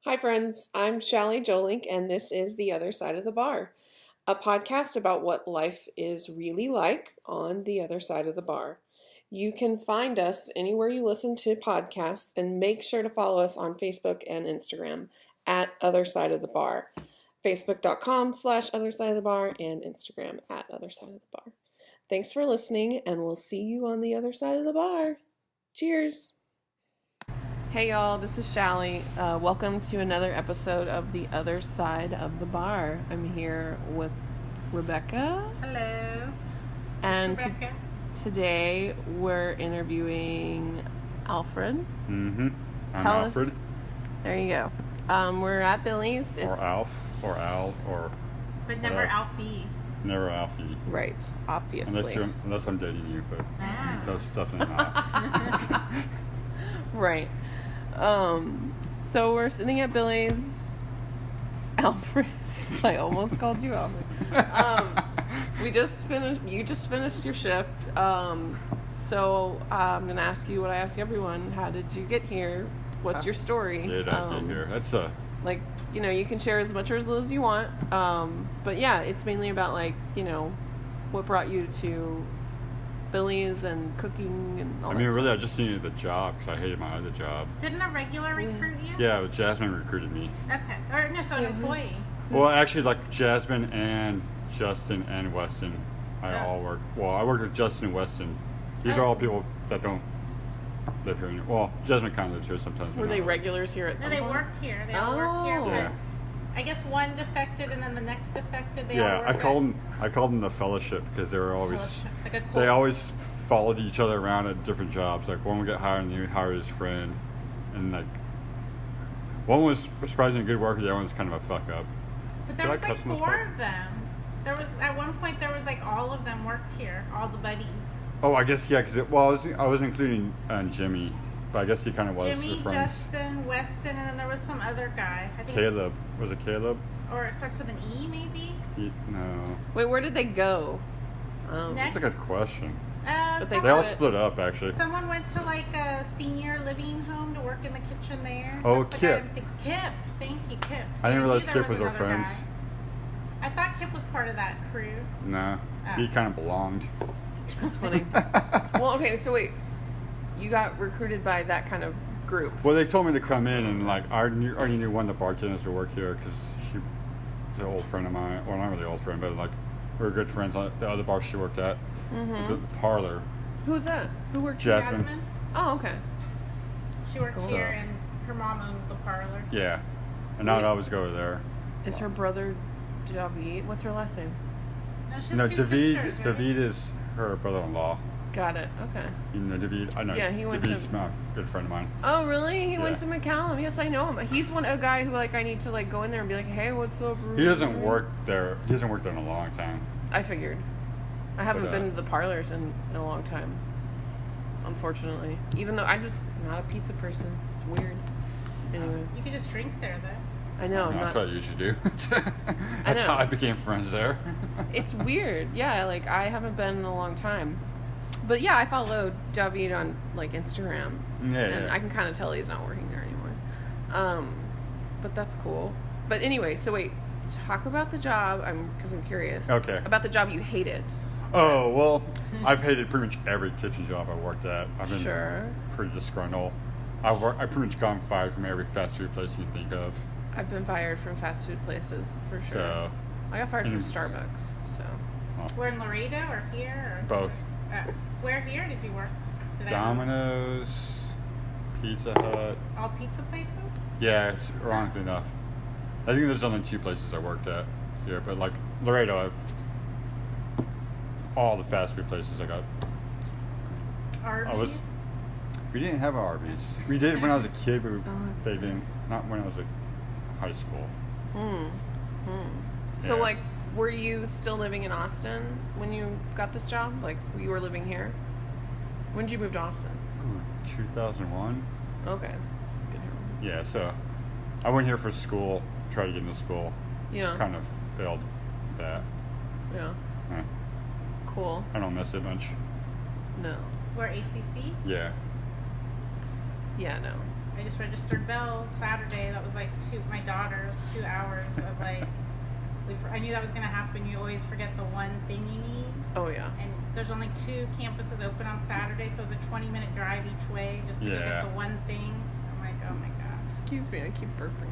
Hi, friends. I'm Callie Jolink, and this is The Other Side of the Bar, a podcast about what life is really like on the other side of the bar. You can find us anywhere you listen to podcasts, and make sure to follow us on Facebook and Instagram at Other Side of the Bar. Facebook.com/Other Side of the Bar and Instagram at Other Side of the Bar. Thanks for listening, and we'll see you on the other side of the bar. Cheers. Hey y'all, this is Callie. Welcome to another episode of The Other Side of the Bar. I'm here with Rebecca. Hello. And Rebecca. Today we're interviewing Alfred. I'm Tell Alfred. us. There you go. We're at Billy's. Or Alf, or Al, or... But never Alfie. Never Alfie. Right, obviously. Unless I'm dating you, but that's definitely not. Right. So we're sitting at Billy's. Alfred. I almost called you Alfred. You just finished your shift. So I'm going to ask you what I ask everyone. How did you get here? What's your story? Did I get here? That's a... Like, you can share as much or as little as you want. But yeah, it's mainly about what brought you to Billy's and cooking and all that really, stuff. I just needed the job because I hated my other job. Didn't a regular recruit you? Yeah, Jasmine recruited me. Okay. Or no, so an employee. Well, actually, Jasmine and Justin and Weston, I worked with Justin and Weston. These are all people that don't live here anymore. Well, Jasmine kind of lives here sometimes. Were they regulars here at some point? No, they worked here. They all worked here. But Yeah. I guess one defected and then the next defected. I called them the fellowship because they were always... Like a cult. They always followed each other around at different jobs. Like one would get hired and he would hire his friend, and one was surprisingly good worker, the other one was kind of a fuck up. But there was four of them. There was at one point all of them worked here, all the buddies. Oh, I guess yeah, because I was including Jimmy, but I guess he kind of was Jimmy, the friends. Justin, Weston, and then there was some other guy. I think Caleb. Was it Caleb? Or it starts with an E, maybe. No. Wait, where did they go? Next. That's a good question. they They all split up actually. Someone went to a senior living home to work in the kitchen there. Oh, That's the Kip. guy Kip. Thank you, Kip. So I didn't realize there Kip was our another friends. guy. I thought Kip was part of that crew. Nah, Oh. he kind of belonged. That's funny. Well, okay, so wait. You got recruited by that kind of group. Well, they told me to come in, and I already knew one of the bartenders who worked here because she was an old friend of mine. Well, not really old friend, but we were good friends at the other bar she worked at, the parlor. Who's that? Who worked here? here? Jasmine. Oh, okay. She works Cool. here, and her mom owns the parlor. Yeah, and I'd always go over there. Is her brother David? What's her last name? No, she's No, two David. sisters, right? David is her brother-in-law. Got it. Okay. You know David? I know. Yeah, he went David's to- my good friend of mine. Oh, really? He went to Yeah. McCallum. Yes, I know him. He's a guy who I need to go in there and be like, hey, what's up? He doesn't work there. He hasn't worked there in a long time. I figured. I haven't But, been to the parlors in a long time. Unfortunately. Even though I'm just not a pizza person. It's weird. Anyway. You could just drink there, though. I know. I'm That's not, what I usually do. That's how I became friends there. it's weird. Yeah, I haven't been in a long time. But yeah, I follow David on Instagram. And I can kind of tell he's not working there anymore. But that's cool. But anyway, so wait, talk about the job. Because I'm curious. Okay. About the job you hated. Oh, well, I've hated pretty much every kitchen job I worked at. I've been pretty disgruntled. I've pretty much gotten fired from every fast food place you think of. I've been fired from fast food places, for sure. So, I got fired from Starbucks, so. We're in Laredo or here? Or both. Where here did you work? Domino's, Pizza Hut. All pizza places? Yeah, ironically enough. I think there's only two places I worked at here, but Laredo, all the fast food places I got. Arby's? We didn't have Arby's. We did when I was a kid, but they sad. didn't. Not when I was in high school. So, Yeah. were you still living in Austin when you got this job? You were living here? When did you move to Austin? 2001? Okay. Yeah, so I went here for school, tried to get into school. Yeah. Kind of failed that. Yeah. Eh, Cool. I don't miss it much. No. Where ACC? Yeah. Yeah, no. I just registered Belle Saturday. That was like my daughter's 2 hours of like. I knew that was gonna happen. You always forget the one thing you need. Oh yeah. And there's only 2 campuses open on Saturday, so it was a 20-minute drive each way just to go get the one thing. I'm like, oh my god. Excuse me, I keep burping.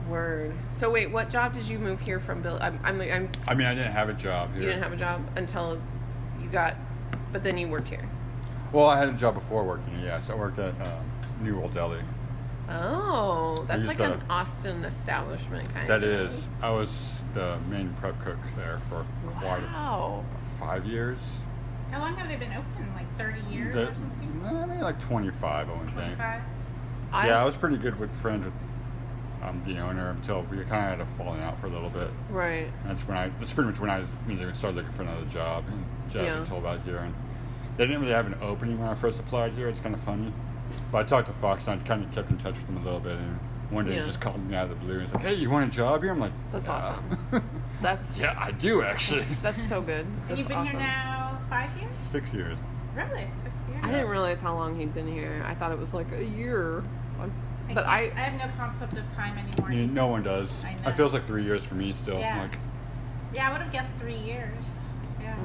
Word. So wait, what job did you move here from, Bill? I mean, I didn't have a job here. You didn't have a job until you got, but then you worked here. Well, I had a job before working here. Yes, I worked at New World Deli. Oh, that's like an Austin establishment kind of. That is. I was the main prep cook there for quite 5 years. How long have they been open? Like 30 years or something? Maybe like 25, I would think. 25? Yeah, I was pretty good with friends with the owner until we kind of had a falling out for a little bit. Right. That's pretty much when I started looking for another job, and Jasmine told about here, and they didn't really have an opening when I first applied here. It's kind of funny, but I talked to Fox and I kind of kept in touch with them a little bit, and one day he just called me out of the blue and was like, "Hey, you want a job here?" I'm like, "That's awesome." That's yeah, I do actually. That's so good. And you've been here now 5 years? 6 years. Really? 6 years? I didn't realize how long he'd been here. I thought it was like a year. But I have no concept of time anymore. No one does. I know. It feels like 3 years for me still. Yeah. Yeah, I would have guessed 3 years. Yeah.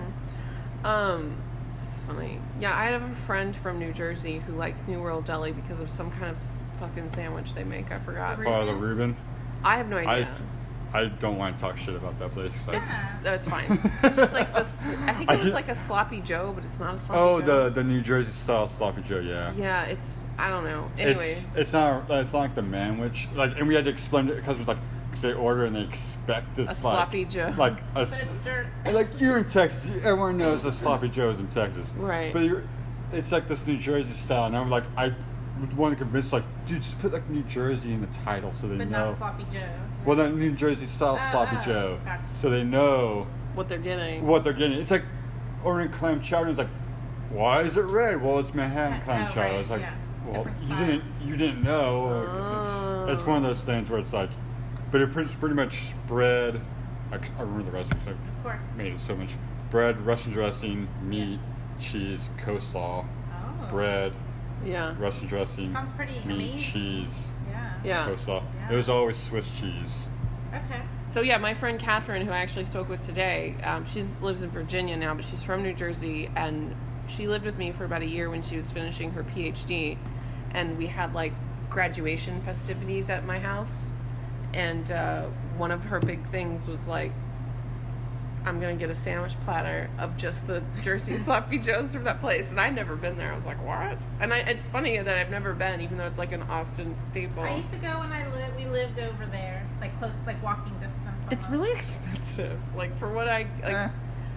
That's funny. Yeah, I have a friend from New Jersey who likes New World Deli because of some kind of fucking sandwich they make. I forgot. Oh, the Reuben? I have no idea. I don't want to talk shit about that place. It's fine. It's just like this. I think it was like a sloppy Joe, but it's not a sloppy Joe. Oh, the New Jersey style sloppy Joe, yeah. Yeah, it's I don't know. Anyway, it's not like the manwich. Like, and we had to explain it because it was like they order and they expect this sloppy Joe. Like but it's dirt. Like you're in Texas, everyone knows a sloppy Joe is in Texas, right? But it's like this New Jersey style, and I'm like I want to convince like, dude, just put like New Jersey in the title so they know. But not sloppy Joe. Well, the New Jersey style sloppy Joe, gotcha. So they know what they're getting. It's like ordering clam chowder. It's like, why is it red? Well, it's Manhattan clam chowder. Right. It's like, well, you didn't know. It's one of those things where it's like, but it's pretty much bread. I remember the recipe. I made it so much. Bread, Russian dressing, meat, cheese, coleslaw, bread. Yeah. Russian dressing. Sounds pretty meat, amazing. Cheese. Yeah. Coleslaw. Yeah. It was always Swiss cheese. Okay. So yeah, my friend Catherine, who I actually spoke with today, she lives in Virginia now, but she's from New Jersey, and she lived with me for about a year when she was finishing her PhD, and we had like graduation festivities at my house, and one of her big things was like, I'm going to get a sandwich platter of just the Jersey sloppy joes from that place. And I'd never been there. I was like, what? And it's funny that I've never been, even though it's like an Austin staple. I used to go when we lived over there, like close, like walking distance. Almost. It's really expensive. Like for what I, like,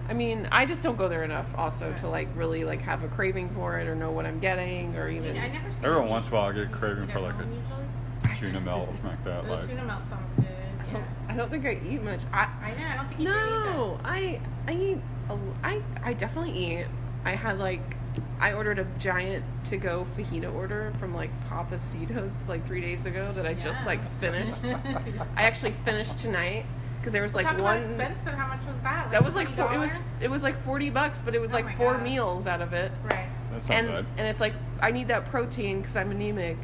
I mean, I just don't go there enough also to like really like have a craving for it or know what I'm getting or even. I never every once in a while I get a craving for like a tuna melt or something like that. Like tuna melt sounds good. Yeah. I don't think I eat much. I know. I don't think you do either. No, I eat. I definitely eat. I ordered a giant to-go fajita order from like Papacitos like 3 days ago that I just like finished. I actually finished tonight because there was like Talk one. About expensive. How much was that? Like that was like $20? it was like $40, but it was like 4 meals out of it. Right. That's not bad. And it's like I need that protein because I'm anemic,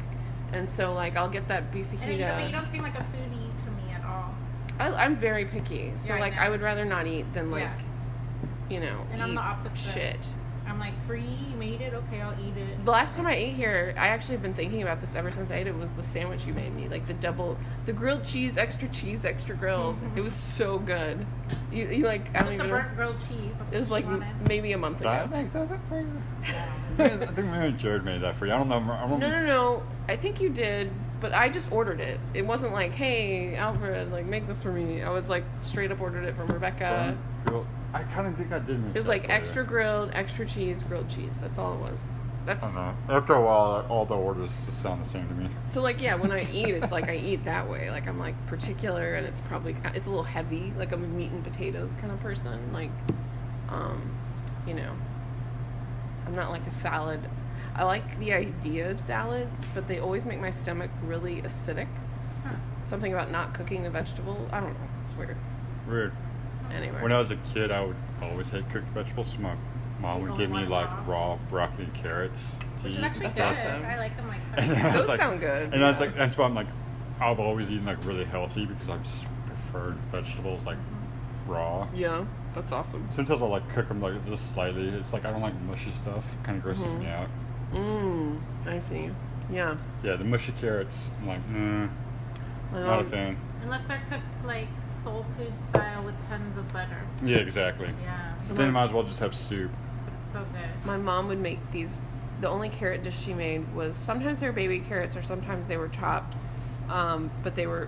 and so like I'll get that beef fajita. And you don't seem like a foodie to me at all. I'm very picky, so like I would rather not eat than like, you know, and eat I'm the opposite. shit. I'm like, free, you made it, okay, I'll eat it. The last time I ate here, I actually have been thinking about this ever since I ate it, was the sandwich you made me. Like the grilled cheese, extra grilled. Mm-hmm. It was so good. You like, I don't Just even a burnt grilled cheese. It was like maybe a month ago. Did I make that for you? I think maybe Jared made that for you. I don't know. No. I think you did, but I just ordered it. It wasn't like, hey, Alfred, like, make this for me. I was like, straight up ordered it from Rebecca. I kind of think I did make it was like extra grilled, extra cheese, grilled cheese. That's all it was. I don't know. After a while, all the orders just sound the same to me. So like, yeah, when I eat, it's like I eat that way. Like I'm like particular, and it's a little heavy. Like I'm a meat and potatoes kind of person. Like, you know, I'm not like a salad. I like the idea of salads, but they always make my stomach really acidic. Something about not cooking the vegetable. I don't know. It's weird. Weird. Anyway. When I was a kid, I would always hate cooked vegetables. My Mom You would only give me want like raw? raw broccoli and carrots to Which is eat actually and good. stuff. awesome. I like them like And that. I was Those sound good. And that's like that's why I'm like I've always eaten like really healthy because I just preferred vegetables like raw. Yeah, that's awesome. Sometimes I'll like cook them like just slightly. It's like I don't like mushy stuff. It kind of grosses me out. I see. Yeah. Yeah, the mushy carrots. I'm like, My not a mom- fan. Unless they're cooked like soul food style with tons of butter. Yeah, exactly. Yeah. So then you might as well just have soup. It's so good. My mom would make these. The only carrot dish she made was sometimes they were baby carrots or sometimes they were chopped, but they were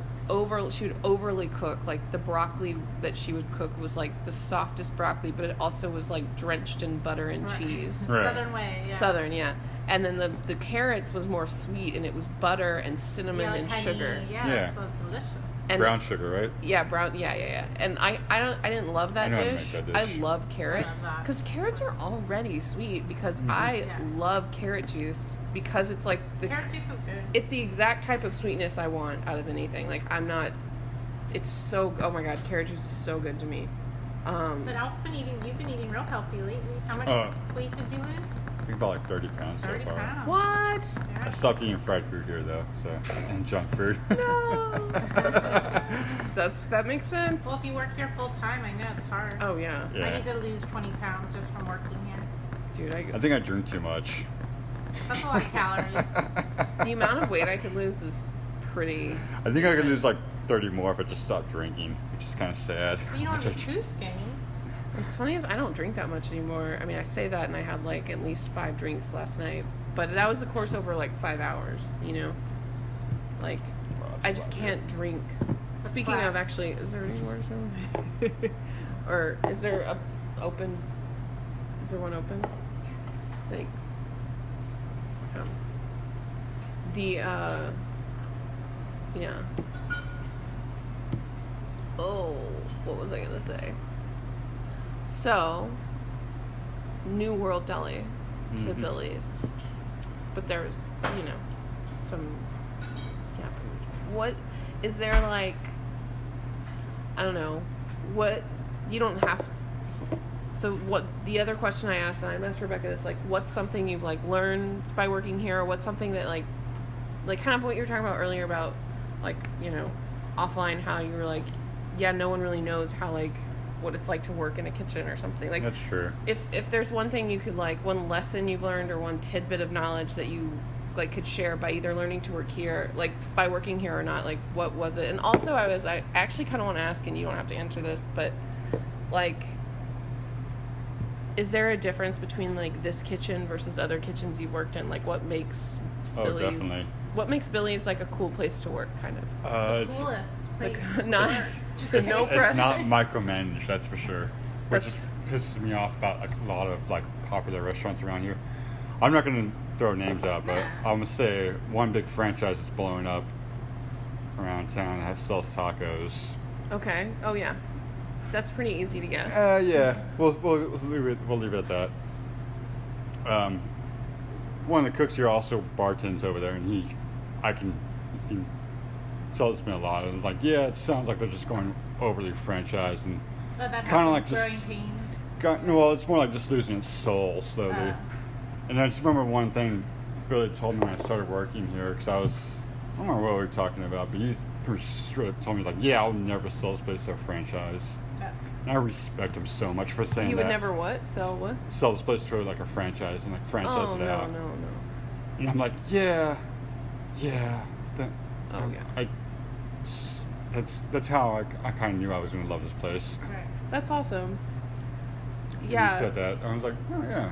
she would overly cook. Like the broccoli that she would cook was like the softest broccoli, but it also was like drenched in butter and Right. cheese. Right. Southern way. Yeah. Southern, yeah. And then the carrots was more sweet, and it was butter and cinnamon Yeah, like and honey. sugar. Yeah, so it's delicious. And Brown sugar, right? yeah, brown. Yeah. And I didn't love that I know how to dish. make that I dish. love carrots I love that. because carrots are already sweet. Because Mm-hmm. I Yeah. love carrot juice because it's like Carrot juice is good. it's the exact type of sweetness I want out of anything. Like I'm not. It's so. Oh my god, carrot juice is so good to me. But Alf's been eating. You've been eating real healthy lately. How much weight did you lose? I think about like 30 pounds 30 so far. pounds. What? I Yeah. stopped eating fried food here though, so and junk food. No. that makes sense. Well, if you work here full time, I know it's hard. Oh yeah, I Yeah. need to lose 20 pounds just from working here. dude. I think I drink too much. That's a lot of calories. The amount of weight I could lose is pretty. I think I could lose like 30 more if I just stopped drinking, which is kind of sad. But you don't want to be too skinny. What's funny is I don't drink that much anymore. I mean, I say that, and I had like at least 5 drinks last night, but that was, of course, over like 5 hours. You know, like Well, that's I a just lot, can't drink. That's Speaking flat. of, actually, is there any more? Or is there a open? Is there one open? Thanks. Yeah. Oh, what was I gonna say? So, New World Deli to Mhm. Billy's, but there's, some What is there like? I don't know. What you don't have. So what the other question I asked, and I asked Rebecca this, like, what's something you've like learned by working here, or what's something that like kind of what you were talking about earlier about like, offline, how you were like, yeah, no one really knows how like what it's like to work in a kitchen or something. Like That's true. if there's one thing you could like, one lesson you've learned or one tidbit of knowledge that you like could share by either learning to work here, like by working here or not, like what was it? And also I actually kind of want to ask, and you don't have to answer this, but like, is there a difference between like this kitchen versus other kitchens you've worked in? Like what makes Definitely. What makes Billy's like a cool place to work, kind of? It's, Coolest place. Like, not just a no pressure. it's not micromanaged, that's for sure. Which That's- pisses me off about like, a lot of like popular restaurants around here. I'm not going to throw names out, but I'm going to say one big franchise that's blowing up around town that sells tacos. Okay. Oh yeah, that's pretty easy to guess. Yeah, we'll leave it at that. One of the cooks here also bartends over there, and he tells me a lot. It's like, yeah, it sounds like they're just going overly franchised and But that kinda like growing just- pains. well, it's more like just losing its soul slowly. And I just remember one thing Billy told me when I started working here, because I don't remember what we were talking about, but he pretty straight up told me, like, yeah, I'll never sell this place to a franchise. And I respect him so much for saying You that. would never what? Sell what? Sell this place to like a franchise and like franchise Oh it no, out. no. And I'm like, yeah. That, Oh yeah. that's how I kind of knew I was going to love this place. Right. That's awesome. When Yeah. you said that, I was like, oh yeah.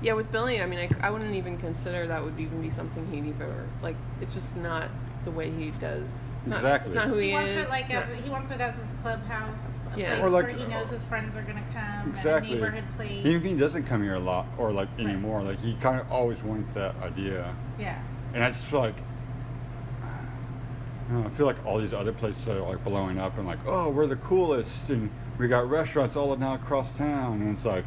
Yeah, with Billy, I mean, I wouldn't even consider that would even be something he'd ever, like, it's just not the way he does. It's Exactly. Not, it's not who he, He wants is. it like It's not- he wants it as his clubhouse, a Yeah. place Or like- where he knows his friends are gonna come, Exactly. and a neighborhood place. Even if he doesn't come here a lot or like anymore, like he kind of always wanted that idea. Yeah. And I just feel like, I feel like all these other places are like blowing up and like, oh, we're the coolest and we got restaurants all now across town. And it's like,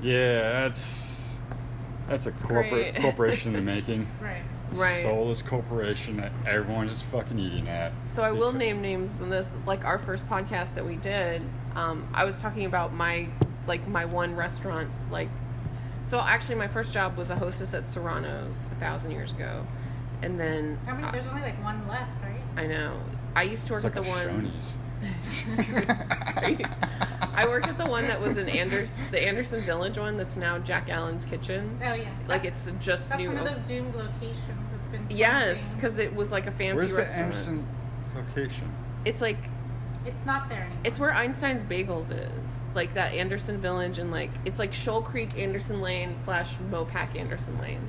yeah, that's a great. corporation in the making. Right. Right. Soulless corporation that everyone's just fucking eating at. So I will name names in this, like our first podcast that we did. I was talking about my like my one restaurant, like, so actually my first job was a hostess at Serrano's 1,000 years ago. And then How many? There's only like one left, right? I know. I used to work It's at like the a one. Shoney's. I worked at the one that was in the Anderson Village one that's now Jack Allen's Kitchen. Oh yeah. Like it's just That's new. one of those doomed locations that's been. Yes, closing. because it was like a fancy Where's the restaurant. Anderson location? It's like It's not there anymore. it's where Einstein's Bagels is, like that Anderson Village, and like it's like Shoal Creek Anderson Lane / Mopac Anderson Lane.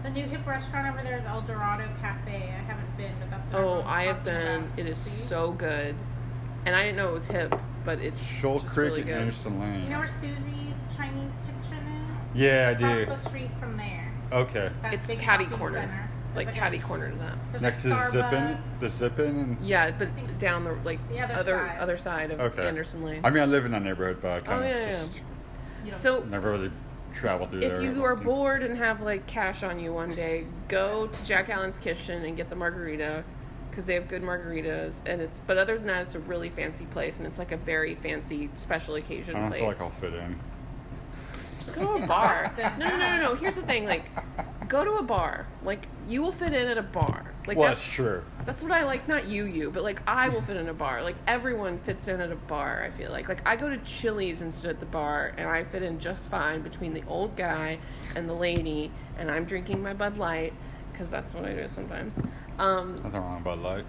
The new hip restaurant over there is El Dorado Cafe. I haven't been, but that's what Oh, everyone's I have talking been. about. It is See? so good, and I didn't know it was hip, but it's Shoal just Creek really and good. Anderson Lane. You know where Susie's Chinese Kitchen is? Yeah, I do. Across the street from there. Okay. That It's big catty shopping corner, center. like There's catty a- corner to that. There's Next to like the Zippin, Starbucks. and Yeah, but think down the like the other side. other side of okay. Anderson Lane. I mean, I live in that neighborhood, but I kind Oh, of yeah, just You know, So never really traveled through there. if you are bored and have like cash on you one day, go to Jack Allen's Kitchen and get the margarita, because they have good margaritas. And it's, but other than that, it's a really fancy place, and it's like a very fancy special occasion I don't place. feel like I'll fit in. Just go to a bar. Austin. No. Here's the thing, like, go to a bar. Like, you will fit in at a bar. Like, Well, that's true. That's what I like. Not you, but like I will fit in a bar. Like everyone fits in at a bar. I feel like I go to Chili's and sit at the bar, and I fit in just fine between the old guy and the lady, and I'm drinking my Bud Light because that's what I do sometimes. Nothing wrong with Bud Light.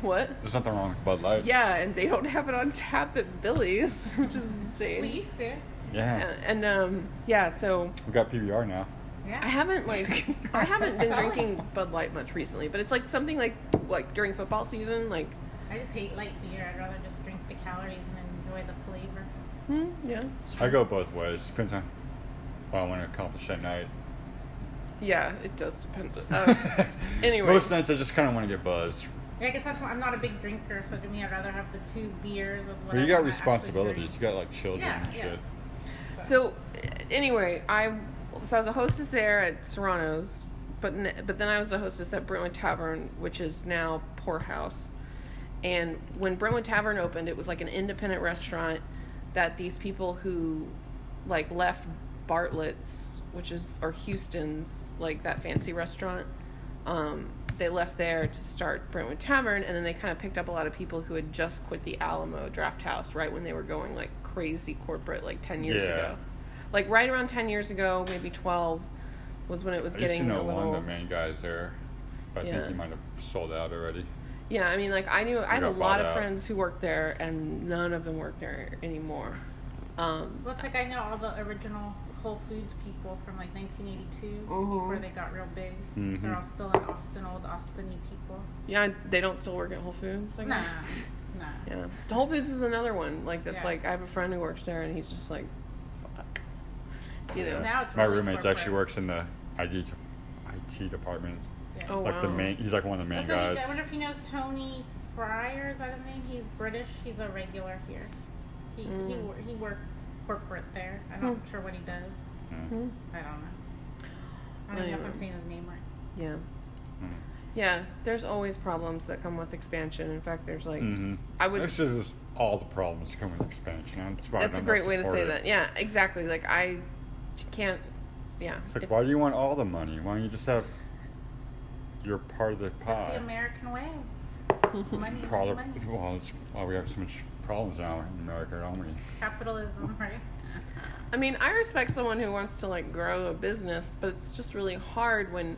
What? There's nothing wrong with Bud Light. Yeah, and they don't have it on tap at Billy's, which is insane. we used to. Yeah. And yeah, so We got PBR now. Yeah. I haven't been drinking Bud Light much recently, but it's like something like during football season, like. I just hate light beer. I'd rather just drink the calories and enjoy the flavor. Yeah. I go both ways. Depends on what I want to accomplish that night. Yeah, it does depend. Anyway. Most nights I just kind of want to get buzzed. Yeah, I guess I'm not a big drinker, so to me, I'd rather have the 2 beers with But whatever. you got I actually responsibilities. drink. You got like children Yeah, and yeah. shit. So, anyway, I was a hostess there at Serrano's, but then I was a hostess at Brentwood Tavern, which is now Poorhouse. And when Brentwood Tavern opened, it was like an independent restaurant that these people who like left Bartlett's, or Houston's, like that fancy restaurant, they left there to start Brentwood Tavern, and then they kind of picked up a lot of people who had just quit the Alamo Draft House right when they were going like crazy corporate, like 10 years Yeah. ago. Like right around 10 years ago, maybe 12, was when it was I used to getting know a little. one of the main guys there, but I Yeah. think he might have sold out already. Yeah, I mean, like I had a got lot bought of out. friends who worked there, and none of them work there anymore. Well, it's like I know all the original Whole Foods people from like 1982 before they got real big. Mhm. They're all still in Austin, old Austin-y people. Yeah, they don't still work at Whole Foods. I Nah, guess? nah. Yeah, the Whole Foods is another one. Like that's Yeah. like I have a friend who works there, and he's just like, fuck, you know. Now it's My really roommate corporate. actually works in the IT department. Yeah. Oh Like wow. the main, he's like one of the main Also, guys. I wonder if he knows Tony Fryer. Is that his name? He's British. He's a regular here. He works corporate there. I'm not sure what he does. Yeah. I don't know. I don't even know if I'm saying his name right. Yeah. Mm. Yeah, there's always problems that come with expansion. In fact, there's like Mhm. I would. This is all the problems that come with expansion. That's why I That's a don't great way to support say it. that. Yeah, exactly. Like I can't. Yeah. It's like, why do you want all the money? Why don't you just have your part of the That's the pie? American way. Money, Problem. money, money. Well, it's why we have so much problems now in America, don't we? Capitalism, right? I mean, I respect someone who wants to like grow a business, but it's just really hard when.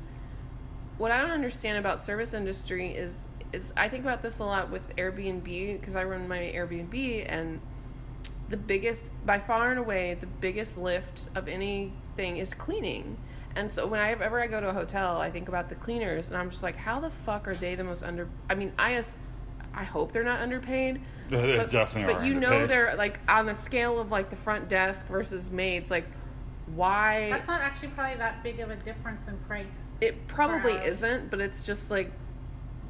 What I don't understand about service industry is I think about this a lot with Airbnb, because I run my Airbnb, and the biggest, by far and away, the biggest lift of anything is cleaning. And so whenever I go to a hotel, I think about the cleaners, and I'm just like, how the fuck are they the most I mean, I hope they're not underpaid. They But, definitely are. but you know underpaid. they're like on a scale of like the front desk versus maids, like why That's not actually probably that big of a difference in price. it probably per hour. isn't, but it's just like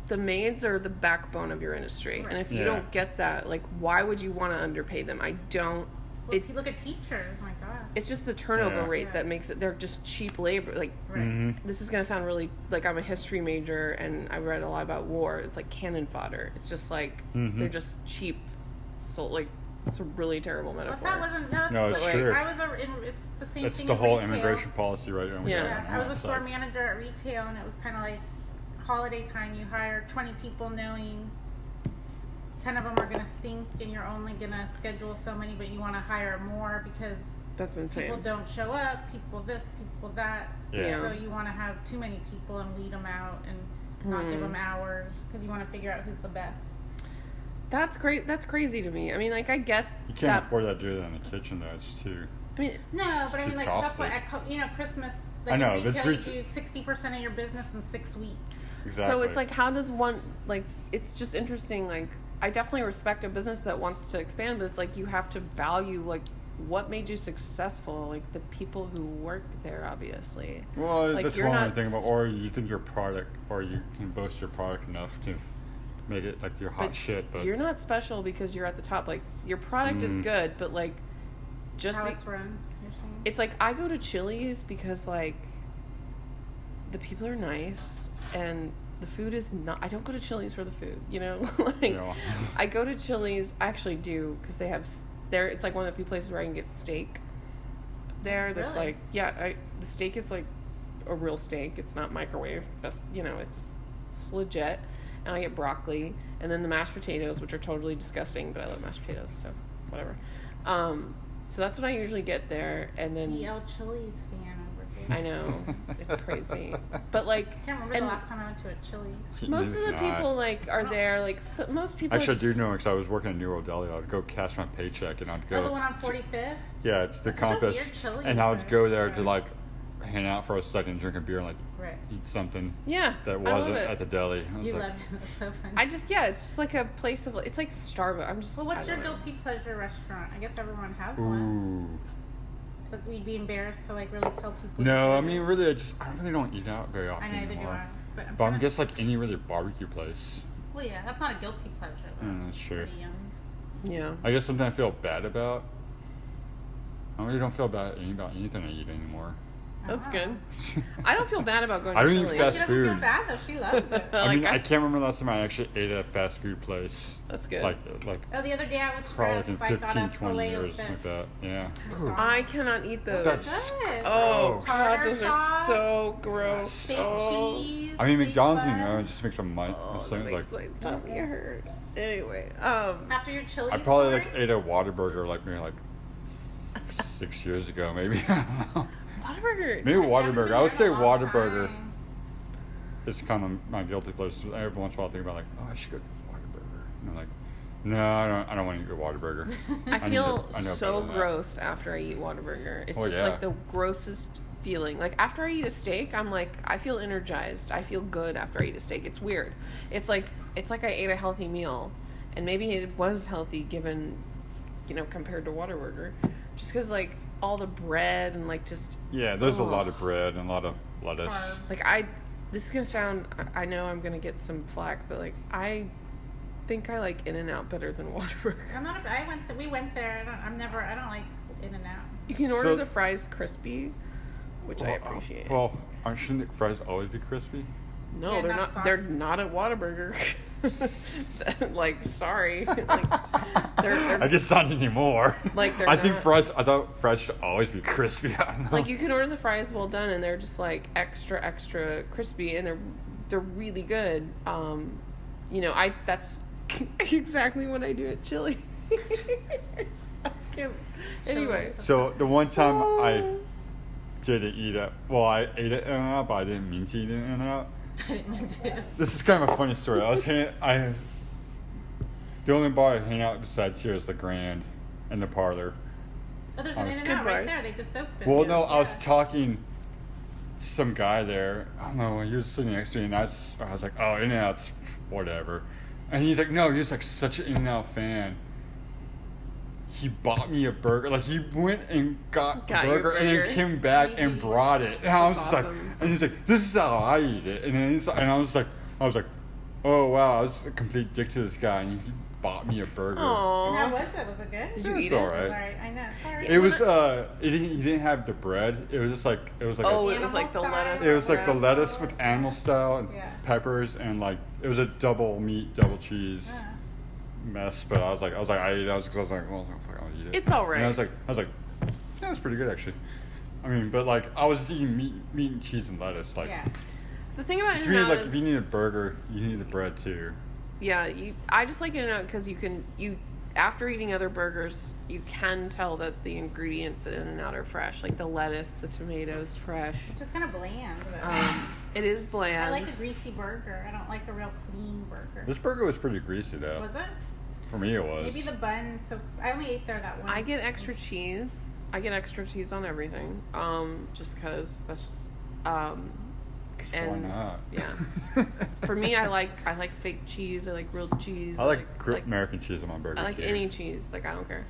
the maids are the backbone of your industry. Right. And if you Yeah. don't get that, like why would you want to underpay them? I don't Well, look at teachers. My God. it's just the turnover Yeah. rate Yeah. that makes it they're just cheap labor. Like Right. Mhm. this is gonna sound really like I'm a history major and I read a lot about war. It's like cannon fodder. It's just like Mhm. they're just cheap, so like It's a really terrible metaphor. What's that? Wasn't no. No, it's But, like, true. I was it's the same It's thing. the in whole retail. immigration policy, right? And we Yeah. got it Yeah, on I was that a store side. manager at retail, and it was kind of like holiday time. You hire 20 people, knowing 10 of them are gonna stink, and you're only gonna schedule so many, but you want to hire more because That's insane. people don't show up. People this, people that. Yeah. So you want to have too many people and weed them out and not give them hours because you want to figure out who's the best. That's great. That's crazy to me. I mean, like, I get You can't that. afford that to do that in the kitchen, though. It's too. I mean, No, but I too mean, like that's what costly. Christmas. I Like know, in but retail, it's you do 60% of your business in 6 weeks. Exactly. so it's like, how does one, like, it's just interesting. Like, I definitely respect a business that wants to expand, but it's like you have to value, like, what made you successful, like the people who work there, obviously. Well, like, that's you're one not thing about, or you think your product, or you can boast your product enough to make it like your hot shit, but you're not special because you're at the top. Like, your product is good, but like, just How it's run, you're saying? it's like I go to Chili's because like the people are nice and the food is not. I don't go to Chili's for the food, you know. Like, Yeah. I go to Chili's. I actually do because they have there. It's like one of the few places where I can get steak. There, that's Really? like the steak is like a real steak. It's not microwave. That's it's legit. And I get broccoli and then the mashed potatoes, which are totally disgusting, but I love mashed potatoes, so whatever. So that's what I usually get there, and then DL Chili's fan over here. I know it's crazy, but like I can't remember and the last time I went to a Chili's. most of the Nah. people like are there. Like most people. Actually, I are do just, know because I was working at New World Deli. I'd go cash my paycheck and I'd go. Oh, the one on 45th? Yeah, it's the That's such a compass, weird Chili's, and I would right? go there to Yeah. like hang out for a second, drink a beer, and like Right. eat something Yeah, that I love wasn't it. at the deli. I was You like, love it. That's so funny. I just it's just like a place of it's like Starbucks. I'm just. Well, what's I your don't know. guilty pleasure restaurant? I guess everyone has one. ooh. But we'd be embarrassed to like really tell people. No, to I do mean it. really, I really don't eat out very often I know they do. anymore. But I'm But I trying guess like any really barbecue place. Well, yeah, that's not a guilty pleasure. Though. That's true. Pretty young. Yeah. I guess something I feel bad about. I really don't feel bad about anything I eat anymore. That's Ah. good. I don't feel bad about going I to don't eat Chili's. fast She doesn't feel food. bad though. She loves it. I mean, Like, I can't remember the last time I actually ate at a fast food place. That's good. Like Oh, the other day I was probably stressed. like in I got 15, a 20 filet years, of fish. something like that. Yeah. I cannot eat those. That's Good. Oh, gross. God, Tartar those are sauce, so gross. Steak Oh, cheese. I mean, big McDonald's, butter. it just makes my that stomach makes like. my tummy hurt. Anyway, After your Chili's I probably like story? ate a Whataburger like maybe like 6 years ago, maybe. I don't know. Whataburger. Maybe Whataburger. I would say Whataburger Time. is kind of my guilty pleasure. Every once in a while, I think about like, oh, I should go to Whataburger. And I'm like, no, I don't want to eat a Whataburger. I need feel to- I know so better than that. gross after I eat Whataburger. It's Oh, just yeah. like the grossest feeling. Like after I eat a steak, I'm like I feel energized. I feel good after I eat a steak. It's weird. It's like I ate a healthy meal, and maybe it was healthy given, compared to Whataburger, just because like all the bread and like just Yeah, there's a Ugh. lot of bread and a lot of lettuce. Carbs. like this is gonna sound. I know I'm gonna get some flack, but like I think I like In-N-Out better than Whataburger. I'm not. We went there. I don't like In-N-Out. You can order So- the fries crispy, which I appreciate. Well, shouldn't the fries always be crispy? No, Yeah, they're not not. soft. They're not at Whataburger. Like, sorry. Like, they're I guess not anymore. Like, they're I think not- I thought fries should always be crispy. I don't know. like you can order the fries well done, and they're just like extra crispy, and they're really good. That's exactly what I do at Chili. Anyway, So the one time I Oh. did eat it, I ate it in and out, but I didn't mean to eat it in and out. I didn't mean to. This is kind of a funny story. The only bar I hang out besides here is the Grand and the Parlor. Oh, there's an Good In-N-Out right bars. there. They just opened. Well, no, I was Yeah. talking to some guy there. I don't know. He was sitting next to me, and I was like, "Oh, In-N-Out's whatever." And he's like, "No, he's like such an In-N-Out fan. He bought me a burger. Like he went and got Got a your burger, and burger. then came back and brought it." And I was That's just awesome. like, and he's like, "This is how I eat it." And then and I was like, "Oh wow, I was a complete dick to this guy, and he bought me a burger." And how Aww. was it? Was it good? Did you It's eat all it? right. Sorry, I know. Sorry. It was he didn't have the bread. It was just like Oh, a, it was like the Animal lettuce. style? it was like the Yeah. lettuce with animal style and Yeah. peppers, and like it was a double meat, double cheese. Yeah. mess, but I was like, I ate it. I was like, well, fuck, I'll eat it. It's all right. And I was like, yeah, it's pretty good actually. I mean, but like, I was just eating meat and cheese and lettuce. Like, Yeah. The thing about if In-N-Out like is, if you need a burger, you need the bread too. yeah, I just like In-N-Out because you after eating other burgers, you can tell that the ingredients in In-N-Out are fresh, like the lettuce, the tomatoes, fresh. It's just kind of bland. It is bland. I like a greasy burger. I don't like a real clean burger. This burger was pretty greasy though. Was it? For me, it was. Maybe the bun. So I only ate there that one. I get extra cheese. I get extra cheese on everything. Just because that's just. Why not? Yeah. For me, I like fake cheese. I like grilled cheese. I like American cheese on my burger. I like too. any cheese. Like I don't care.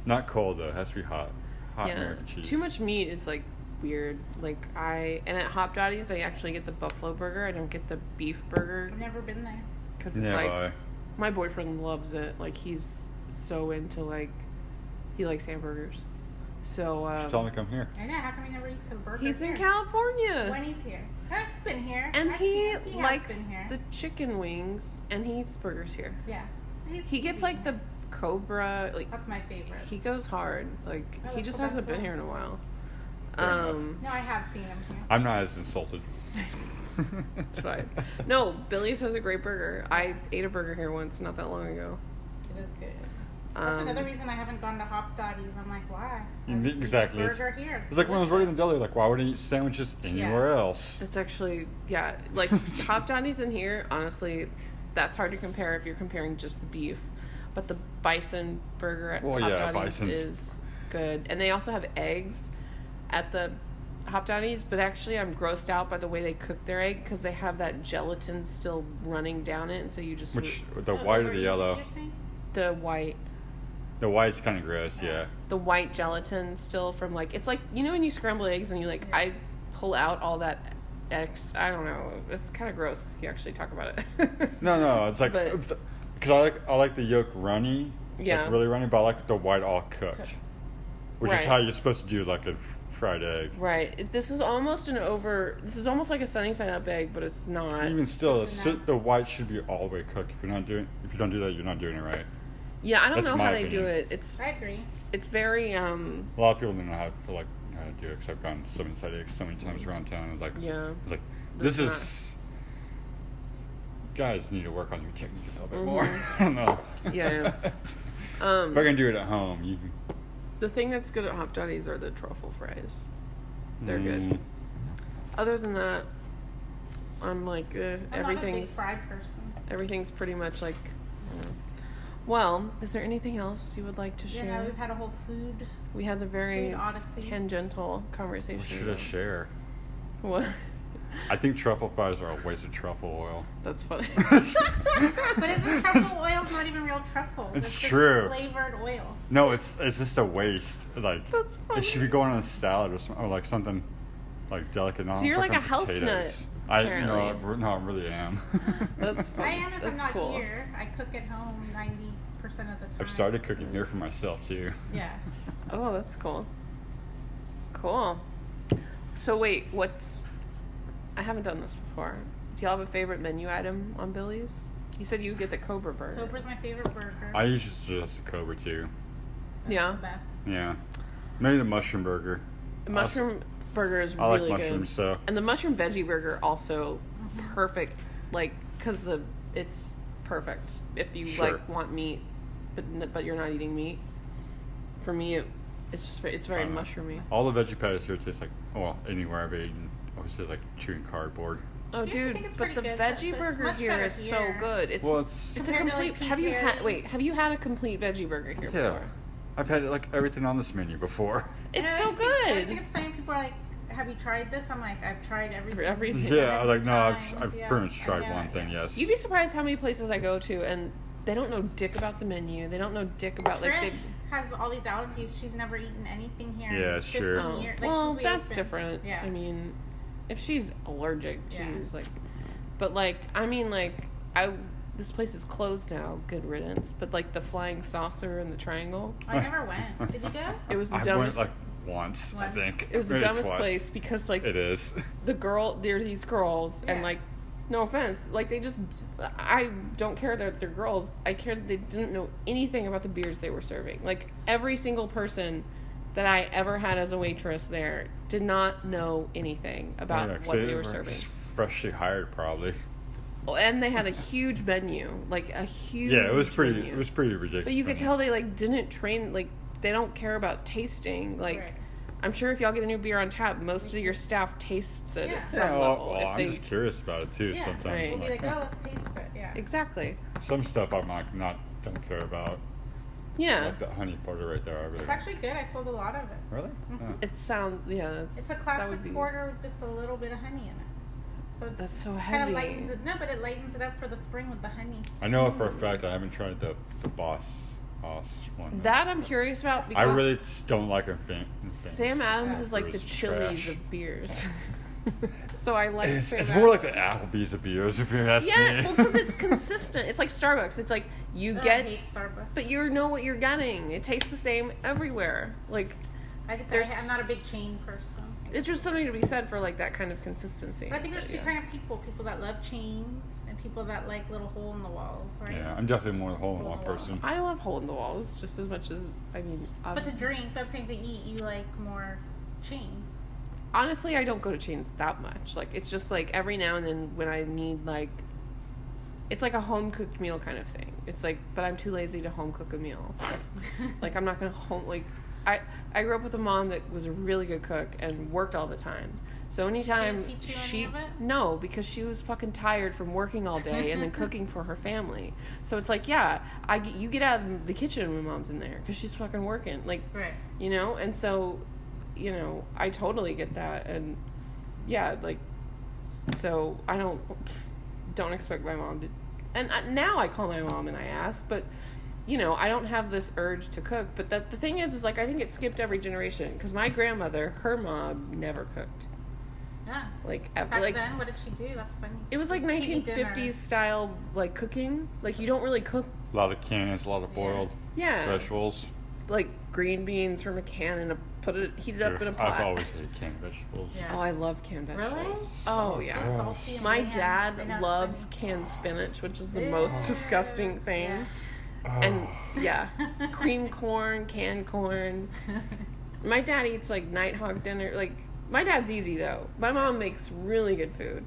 Not cold though. It has to be hot. Hot Yeah. American cheese. Too much meat is like weird. Like and at Hop Dotties, I actually get the buffalo burger. I don't get the beef burger I've never been there. because it's like my boyfriend loves it. Like he's so into like he likes hamburgers. So Just tell him to come here. I know. How come we never eat some burgers? he's in here? California. When he's here. He's been here. And I've he seen him. He has likes been here. the chicken wings, and he eats burgers here. Yeah. He gets like the Cobra, like That's my favorite. he goes hard. Like Oh, he that's just the best hasn't been one. here in a while. Fair enough. No, I have seen him here. I'm not as insulted. It's fine. No, Billy's has a great burger. I ate a burger here once, not that long ago. It is good. That's another reason I haven't gone to Hop Dotties. I'm like, why? I just eat Exactly. a burger here. It's like when I was working in the deli. Like, why would I eat sandwiches anywhere else? It's actually like Hop Dotties in here. Honestly, that's hard to compare if you're comparing just the beef. But the bison burger at Hop Dotties bison is good, and they also have eggs at the Hop Dotties. But actually, I'm grossed out by the way they cook their egg because they have that gelatin still running down it, and so you just Which the white or the yellow? the white. The white's kind of gross. Yeah. The white gelatin still from like it's like when you scramble eggs and you like I pull out all that I don't know, it's kind of gross if you actually talk about it. No, it's like But- because I like the yolk runny, Yeah. like really runny, but I like the white all cooked, which Right. is how you're supposed to do like a fried egg. Right. This is almost like a sunny side up egg, but it's not. Even still, Good the white should be all the way cooked. If you don't do that, you're not doing it right. Yeah, I don't That's know my how they opinion. do it. I agree. It's very A lot of people don't know how to do it. Because I've gone so many times around town. It's like yeah. This That's is. You guys need to work on your technique a little bit Mhm. more. I don't know. Yeah. If I can do it at home, you can. The thing that's good at Hop Dotties are the truffle fries. They're Mm. good. Other than that, I'm like I'm not a big everything's fried person. everything's pretty much like. Well, is there anything else you would like to Yeah, share? we've had a whole food. We had the very Food odyssey. tangential conversation. What should I share? What? I think truffle fries are a waste of truffle oil. That's funny. But isn't truffle oil not even real truffle? It's just true. flavored oil. No, it's just a waste. Like That's it should be funny. going on a salad or like something like delicate. So you're like a health nut, I apparently. I really am. That's I funny. am if I'm That's not cool. here. I cook at home 90% of the time. I've started cooking here for myself too. Yeah. Oh, that's cool. Cool. So wait, I haven't done this before. Do y'all have a favorite menu item on Billy's? You said you would get the Cobra burger. Cobra's my favorite burger. I usually suggest the Cobra too. That's Yeah. the best. Yeah, maybe the mushroom burger. The mushroom burger is I like really mushrooms, good. so And the mushroom veggie burger also perfect, like because it's perfect if you Sure. like want meat, but you're not eating meat. For me, it's very I don't know. mushroomy. all the veggie patties here taste like anywhere I've eaten always tastes like chewing cardboard. Oh, Yeah, I dude, think it's but pretty the good, but veggie it's burger much here better is so here. good. It's Well, it's it's a Compared to, complete. like, Have you had P. have you had a complete veggie burger here yeah. before? I've had like everything on this menu before. It's And I so always think- I always good. think it's funny when people are like, have you tried this? I'm like, I've tried everything. Everything. Yeah, I was like, no, Times, I've yeah. pretty much I tried know, one thing. yeah. Yes. You'd be surprised how many places I go to and they don't know dick about the menu. They don't know dick about Trish like they. has all these allergies. She's never eaten anything here Yeah, in 15 sure. Oh, years. Like, well, since we that's opened. different. Yeah. I mean, if she's allergic, Yeah. she's like, but like, I mean, like, this place is closed now. Good riddance. But like the flying saucer and the triangle, I never went. Did you go? it was the I dumbest. went like once, I Once. think. It was the Maybe dumbest twice. place because like It is. there are these girls and Yeah. like No offense. Like, they just... I don't care that they're girls. I care that they didn't know anything about the beers they were serving. Like, every single person that I ever had as a waitress there did not know anything about what they were serving. Freshly hired, probably. Oh, and they had a huge menu. Like, a huge Yeah, it was pretty menu. It was pretty ridiculous. But you could tell they, like, didn't train... Like, they don't care about tasting. Like... Right. I'm sure if y'all get a new beer on tap, most of your staff tastes it at some level. Well, I'm just curious about it too. Sometimes right. We'll be like, oh, let's taste it. Yeah. Exactly. some stuff I'm don't care about. Yeah. Like the honey porter right there. I really It's actually good. I sold a lot of it. Really? Mm-hmm. Yeah. It sounds, that's... It's a that classic would be- porter with just a little bit of honey in it. So it's That's so kind heavy. of lightens it. No, but it lightens it up for the spring with the honey. I know for a fact I haven't tried the Boss one. That I'm curious about I because really just don't like a thing. Sam Adams is like the It's Chili's trash. of beers. So I like Sam It's Adams. more like the Applebee's of beers, if you ask Yeah, me. well, because it's consistent. It's like Starbucks. It's like you I get, hate Starbucks. but you know what you're getting. It tastes the same everywhere. Like, I'm not a big chain person. it's just something to be said for like that kind of consistency. But I think there's two yeah. kind of people. People that love chains and people that like little hole in the walls, right? Yeah, I'm definitely more the hole in one person. I love hole in the walls just as much as But to drink, I'm saying to eat, you like more chains. honestly, I don't go to chains that much. Like, it's just like every now and then when I need like, it's like a home cooked meal kind of thing. It's like, but I'm too lazy to home cook a meal. Like, I'm not gonna I grew up with a mom that was a really good cook and worked all the time. So anytime She didn't teach you any of it? no, because she was fucking tired from working all day and then cooking for her family. So it's like, yeah, you get out of the kitchen when mom's in there because she's fucking working. Like, Right. and so, I totally get that. And yeah, like, so I don't expect my mom to, and now I call my mom and I ask, but I don't have this urge to cook. But the thing is like, I think it skipped every generation because my grandmother, her mom never cooked. Yeah. Like, Back like then, what did she do? That's funny. it was like TV 1950s dinner. style, like, cooking. Like, you don't really cook, A lot of cannons, a lot of boiled yeah, vegetables. like green beans from a can and heat it up in a pot. I've always hated canned vegetables. Yeah. Oh, I love canned vegetables. Really? Oh, So yeah. So salty and My bland. I dad know, it's loves funny. canned spinach, which is the Ew. most disgusting thing. Yeah. And yeah, cream corn, canned corn. My dad eats like Nighthawk dinner. Like, my dad's easy though. My mom makes really good food.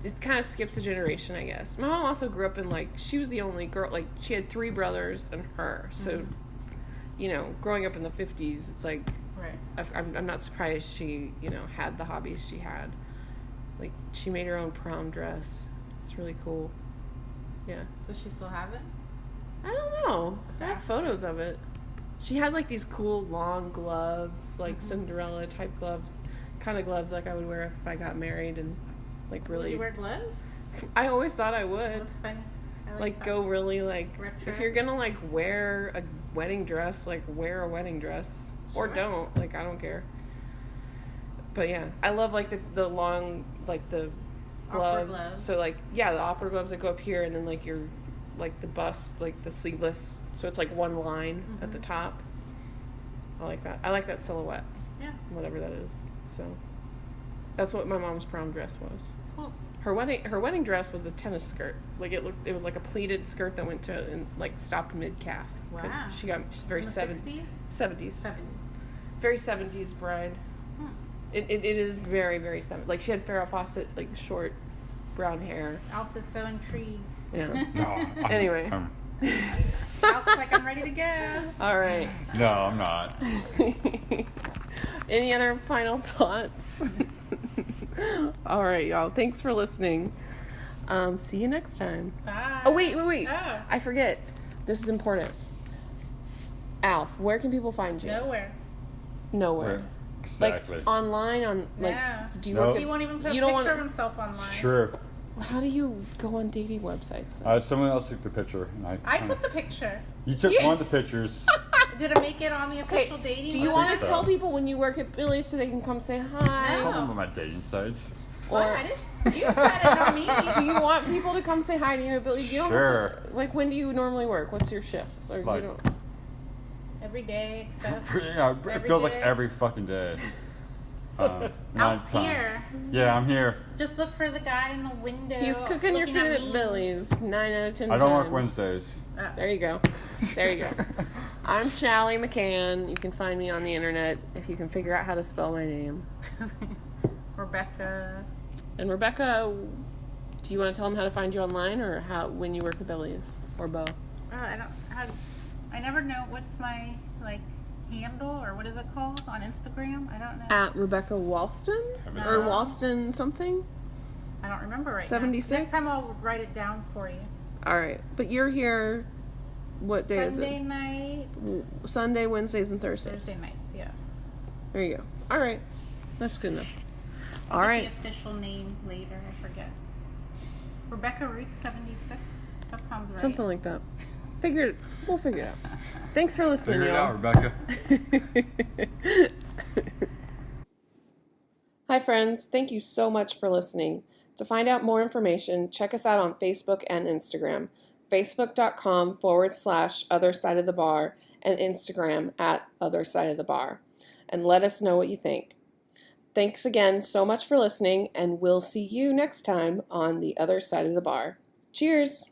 It kind of skips a generation, I guess. My mom also grew up in like, she was the only girl. Like, she had 3 brothers and her. So, growing up in the 50s, it's like, Right. I'm not surprised she, had the hobbies she had. Like, she made her own prom dress. It's really cool. Yeah. Does she still have it? I don't know. I have photos of it. She had like these cool long gloves, like Cinderella type gloves. Kind of gloves like I would wear if I got married and like Do really. you wear gloves? I always thought I would. That's funny. I Like that. go really like Retro. if you're gonna like wear a wedding dress, like wear a wedding dress. Or Sure. don't. Like, I don't care. But yeah. I love like the long like the Opera gloves. gloves. So like the opera gloves that go up here and then like your like the bust, like the sleeveless, so it's like one line at the top. I like that. I like that silhouette. Yeah. Whatever that is. So that's what my mom's prom dress was. Cool. Her wedding dress was a tennis skirt. Like it was like a pleated skirt that went to and like stopped mid calf. Wow. She's very In the 70s. 60s? 70s. 70s. Very 70s bride. Hmm. It is very, very 70s. Like she had Farrah Fawcett, like short brown hair. Alf is so intrigued. Yeah. No. Anyway. Alf's like, I'm ready to go. All right. No, I'm not. Any other final thoughts? All right, y'all. Thanks for listening. See you next time. Bye. Oh, wait. Oh. I forget. This is important. Alf, where can people find you? Nowhere. Nowhere. Exactly. Like online on like. Yeah. Do you Nope. work? He won't even put a you picture don't of want. himself online. It's true. How do you go on dating websites? Then? Someone else took the picture. And I took the picture. You took one of the pictures. Did it make it on the official dating? Do you I want think to so. tell people when you work at Billy's so they can come say hi? I No. don't remember my dating sites. What? I didn't, you said it, not me. Do you want people to come say hi to you at Billy's? You don't Sure. have to, like, when do you normally work? What's your shifts? Or Like- you don't. Every day, except It Every feels like day. every fucking day. Not Alf's times. here. Yeah, I'm here. Just look for the guy in the window. He's cooking your looking food at me. Billy's 9 out of 10 I don't work times. Wednesdays. There you go. There you go. I'm Callie McCann. You can find me on the internet if you can figure out how to spell my name. Rebecca. And Rebecca, do you want to tell them how to find you online or how when you work at Billy's or Bo? I never know what's my handle or what is it called on Instagram. I don't know. At Rebecca Walston No. or Walston something. I don't remember right 76? now. Next time I'll write it down for you. All right, but you're here. What day Sunday is it? night. Sunday, Wednesdays, and Thursdays. Thursday nights. Yes. There you go. All right, that's good enough. All I'll right. get the official name later. I forget. Rebecca Ruth 76. That sounds right. Something like that. We'll figure it out. Thanks for listening, Figure it y'all. out, Rebecca. Hi, friends. Thank you so much for listening. To find out more information, check us out on Facebook and Instagram. Facebook.com/Other Side of the Bar and Instagram @Other Side of the Bar. And let us know what you think. Thanks again so much for listening, and we'll see you next time on the Other Side of the Bar. Cheers!